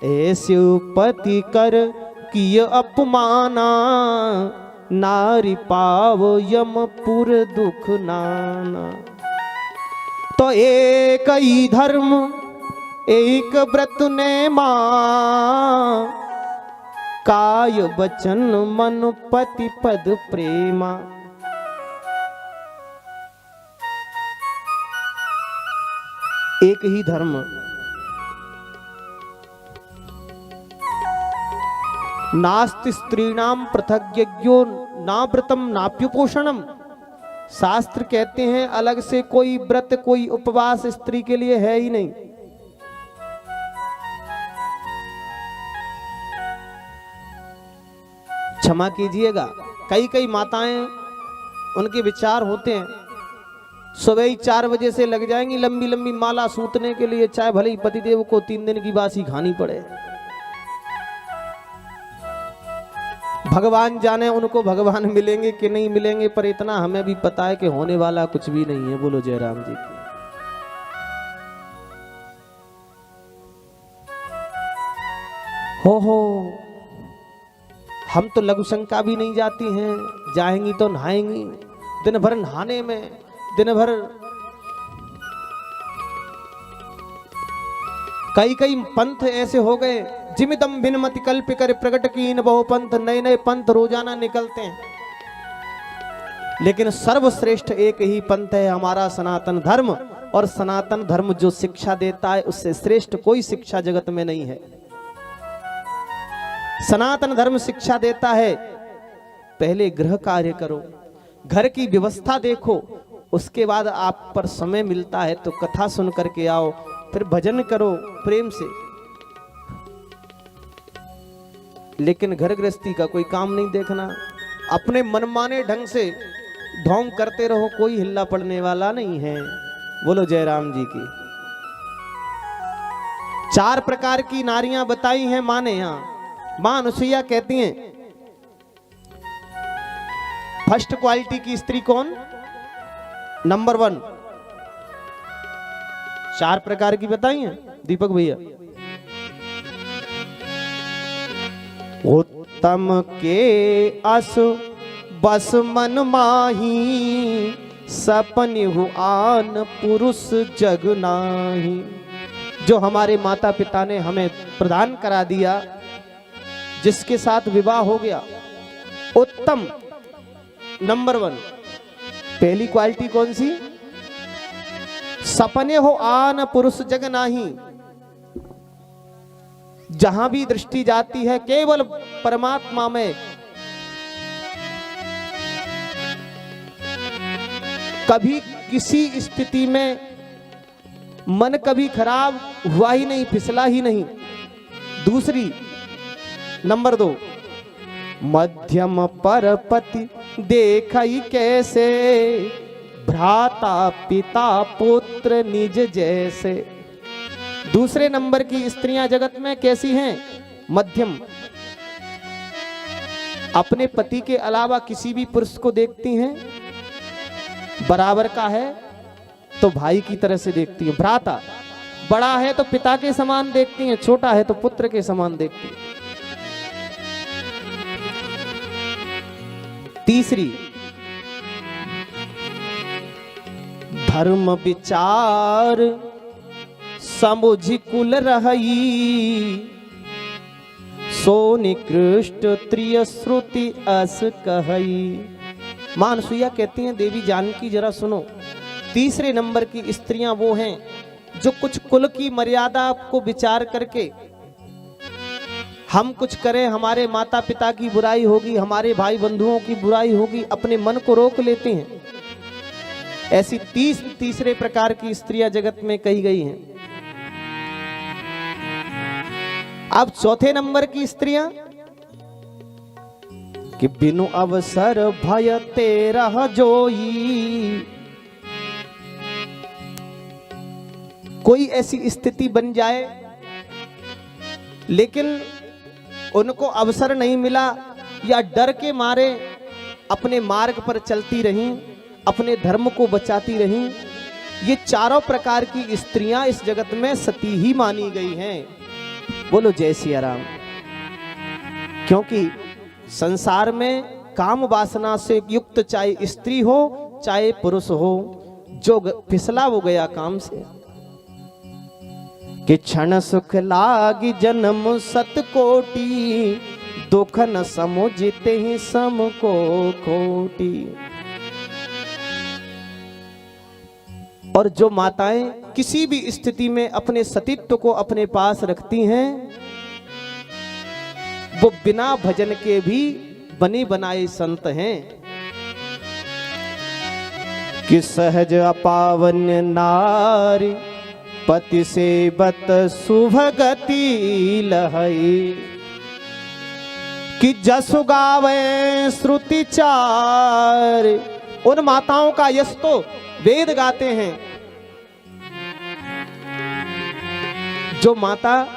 ऐसे पति कर किय अपमाना, नारी पाव यमपुर दुख नाना। तो एक ही धर्म एक व्रत ने मां, काय वचन मन पति पद प्रेमा। एक ही धर्म, नास्ति स्त्रीणाम पृथक यज्ञो नाव्रतम नाप्युपोषणम। शास्त्र कहते हैं अलग से कोई व्रत कोई उपवास स्त्री के लिए है ही नहीं। क्षमा कीजिएगा, कई कई माताएं उनके विचार होते हैं, सुबह ही 4 बजे से लग जाएंगी लंबी लंबी माला सूतने के लिए, चाहे भले ही पतिदेव को 3 दिन की बासी खानी पड़े। भगवान जाने उनको भगवान मिलेंगे कि नहीं मिलेंगे, पर इतना हमें भी पता है कि होने वाला कुछ भी नहीं है। बोलो जय राम जी की। हो हम तो लघु शंका भी नहीं जाती हैं, जाएंगी तो नहाएंगी, दिन भर नहाने में, दिन भर कई कई पंथ ऐसे हो गए, जिमिदम भिन्नमति कल्प कर प्रकट कीन बहु पंथ, नए नए पंथ रोजाना निकलते हैं, लेकिन सर्वश्रेष्ठ एक ही पंथ है हमारा सनातन धर्म। और सनातन धर्म जो शिक्षा देता है उससे श्रेष्ठ कोई शिक्षा जगत में नहीं है। सनातन धर्म शिक्षा देता है पहले गृह कार्य करो, घर की व्यवस्था देखो, उसके बाद आप पर समय मिलता है तो कथा सुन करके आओ, फिर भजन करो प्रेम से। लेकिन घर गृहस्थी का कोई काम नहीं देखना, अपने मनमाने ढंग से ढोंग करते रहो, कोई हिल्ला पड़ने वाला नहीं है। बोलो जय राम जी की। 4 प्रकार की नारियां बताई हैं माँ ने। यहां मां अनुसुईया कहती हैं फर्स्ट क्वालिटी की स्त्री कौन? नंबर 1। 4 प्रकार की बताई हैं दीपक भैया। उत्तम के अस बस मन माही, सपन हु आन पुरुष जग नाही। जो हमारे माता पिता ने हमें प्रदान करा दिया, जिसके साथ विवाह हो गया, उत्तम नंबर 1। पहली क्वालिटी कौन सी? सपने हो आन पुरुष जग नाही। जहां भी दृष्टि जाती है केवल परमात्मा में, कभी किसी स्थिति में मन कभी खराब हुआ ही नहीं, फिसला ही नहीं। दूसरी नंबर 2, मध्यम पर पति देखई कैसे, भ्राता पिता पुत्र निज जैसे। दूसरे नंबर की स्त्रियां जगत में कैसी हैं? मध्यम। अपने पति के अलावा किसी भी पुरुष को देखती हैं, बराबर का है तो भाई की तरह से देखती हैं। भ्राता, बड़ा है तो पिता के समान देखती हैं, छोटा है तो पुत्र के समान देखती हैं। तीसरी, धर्म विचार समुझ कुल रही, सो निकृष्ट त्रिय श्रुति अस कहई। मां अनुसुईया कहती हैं देवी जानकी जरा सुनो, तीसरे नंबर की स्त्रियां वो हैं जो कुछ कुल की मर्यादा को विचार करके, हम कुछ करें हमारे माता पिता की बुराई होगी, हमारे भाई बंधुओं की बुराई होगी, अपने मन को रोक लेते हैं। ऐसी 30 तीसरे प्रकार की स्त्रियां जगत में कही गई हैं। अब चौथे नंबर की स्त्रियां कि बिनु अवसर भय तेरह जोई। कोई ऐसी स्थिति बन जाए लेकिन उनको अवसर नहीं मिला या डर के मारे अपने मार्ग पर चलती रहीं, अपने धर्म को बचाती रहीं, ये चारों प्रकार की स्त्रियां इस जगत में सती ही मानी गई हैं। बोलो जय सिया राम। क्योंकि संसार में काम वासना से युक्त चाहे स्त्री हो चाहे पुरुष हो, जो फिसला वो गया काम से। कि क्षण सुख लागी जन्म सत कोटि, दुख न समुझते ही सम को खोटी। और जो माताएं किसी भी स्थिति में अपने सतीत्व को अपने पास रखती हैं, वो बिना भजन के भी बनी बनाए संत हैं। कि सहज अपावन नारी, पति सेवत सुभगति लहई। कि जसु गावे श्रुति चार, उन माताओं का यश तो वेद गाते हैं। जो माता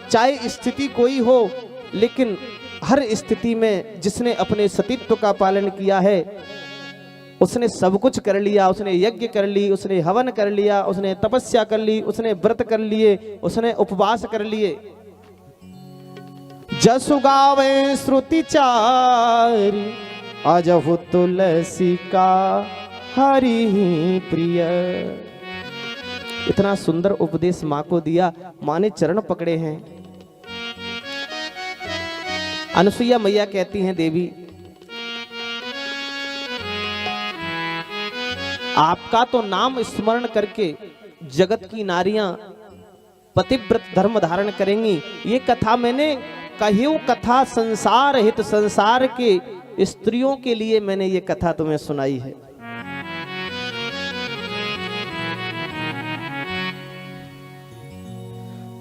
चाहे स्थिति कोई हो, लेकिन हर स्थिति में जिसने अपने सतीत्व का पालन किया है, उसने सब कुछ कर लिया। उसने यज्ञ कर ली, उसने हवन कर लिया, उसने तपस्या कर ली, उसने व्रत कर लिए, उसने उपवास कर लिए। जसु गावे श्रुति चारि, अजहु तुलसी का हरि प्रिय। इतना सुंदर उपदेश माँ को दिया, माँ ने चरण पकड़े हैं। अनुसुईया मैया कहती हैं, देवी आपका तो नाम स्मरण करके जगत की नारियां पतिव्रत धर्म धारण करेंगी। ये कथा मैंने कहियो कथा संसार हित, संसार के स्त्रियों के लिए मैंने ये कथा तुम्हें सुनाई है।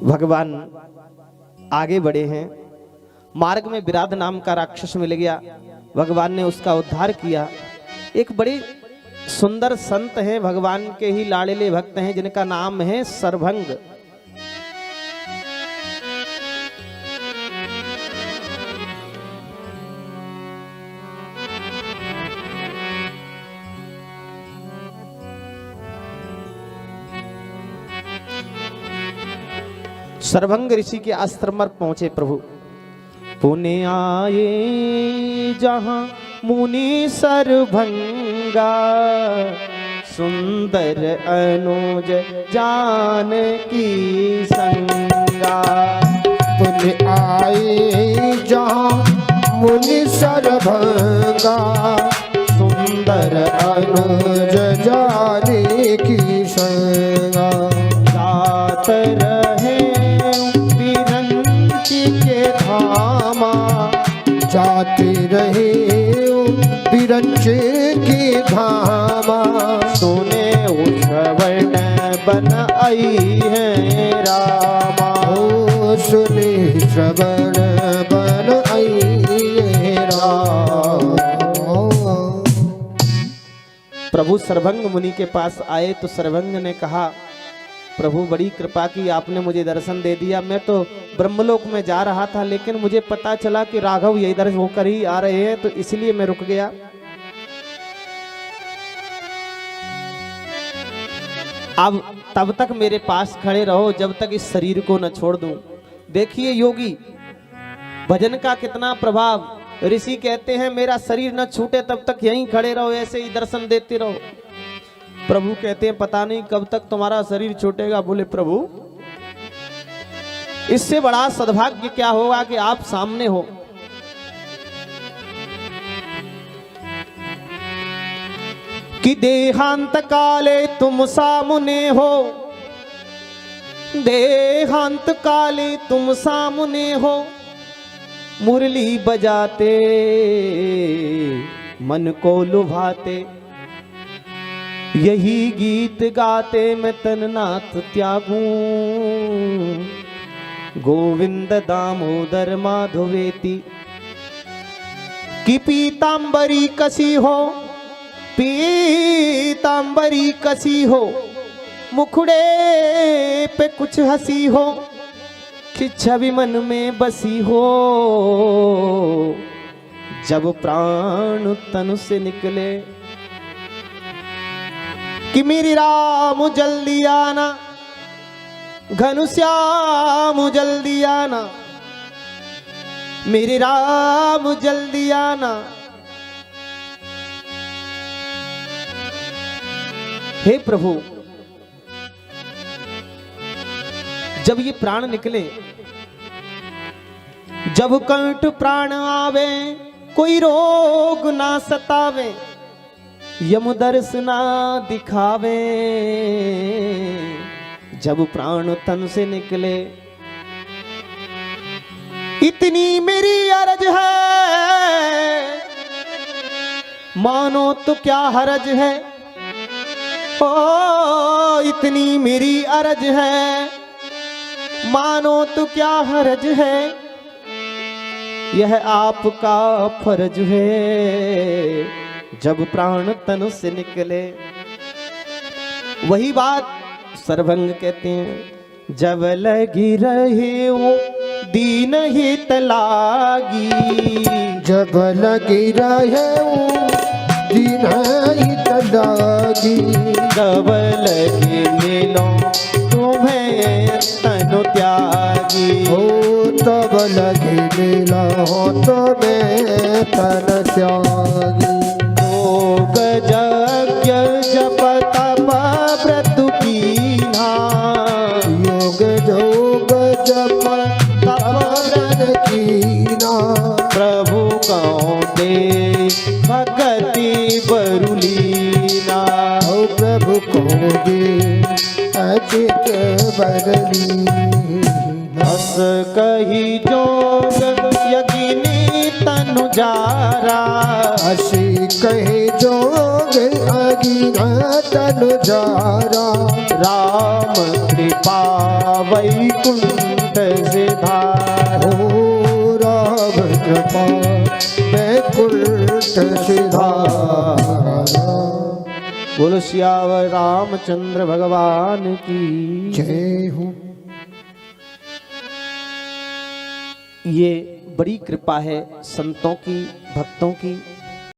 भगवान आगे बढ़े हैं। मार्ग में विराध नाम का राक्षस मिल गया, भगवान ने उसका उद्धार किया। एक बड़े सुंदर संत हैं, भगवान के ही लाड़ले भक्त हैं, जिनका नाम है सरभंग। सरभंग ऋषि के आश्रम पर पहुंचे प्रभु। पुणे आए जहां मुनि सरभंगा, सुंदर अनुज जानकी संगा। पुण्य आए जहाँ मुनि सरभंगा, सुंदर अनुज जानकी संगा। जात रहे बिरंची के धामा, जाते रहे बिरंच की धामा। सुने श्रवण बन आई है रामा। ओ सुने श्रवण बन आई है रामा। प्रभु सरभंग मुनि के पास आए तो सरभंग ने कहा, प्रभु बड़ी कृपा की, आपने मुझे दर्शन दे दिया। मैं तो ब्रह्मलोक में जा रहा था, लेकिन मुझे पता चला कि राघव यही इधर होकर ही आ रहे हैं, तो इसलिए मैं रुक गया। अब तब तक मेरे पास खड़े रहो जब तक इस शरीर को न छोड़ दूं। देखिए योगी, भजन का कितना प्रभाव। ऋषि कहते हैं मेरा शरीर न छूटे तब तक यहीं खड़े रहो, ऐसे ही दर्शन देते रहो। प्रभु कहते हैं पता नहीं कब तक तुम्हारा शरीर छूटेगा। बोले प्रभु इससे बड़ा सद्भाग्य क्या होगा कि आप सामने हो। कि देहांत काले तुम सामने हो, देहांत काले तुम सामने हो। मुरली बजाते मन को लुभाते, यही गीत गाते मैं तननाथ त्यागूं। गोविंद दामोदर माधवेति। कि पीतांबरी कसी हो, पीतांबरी कसी हो, मुखड़े पे कुछ हंसी हो, कि छवि मन में बसी हो। जब प्राण तन से निकले, कि मेरी राम जल्दी आना, घनश्याम जल्दी आना, मेरे राम जल्दी आना। हे प्रभु, जब ये प्राण निकले, जब कंठ प्राण आवे, कोई रोग ना सतावे, यम दर्श ना दिखावे। जब प्राण तन से निकले, इतनी मेरी अरज है, मानो तो क्या हरज है। ओ इतनी मेरी अरज है, मानो तो क्या हरज है। यह आपका फर्ज है, जब प्राण तन से निकले। वही बात सर्वंग कहते हैं, जब लगी रहे वो दीन हित लागी, जब लगी रहे वो दीन हित लागी, जब लगे मिलो तुम्हें तनु त्यागी। हो तब लगे मिला हो तुम्हें तन त्यागी। योग यज्ञ जप तप व्रत कीन्हा, योग जोग जप तप व्रत कीन्हा, प्रभु कौन दे भगति बरुलीना। हो प्रभु को दे अजित बरली। हस कही जोग यज्ञनी तनु जारा, हसी कहे जोग अगिना तनु जारा। राम कृपा वैकुंठ सिधारा। हो राम कृपा वैकुंठ सिधारा। बोलो सियावर रामचंद्र भगवान की जय हो। ये बड़ी कृपा है संतों की, भक्तों की।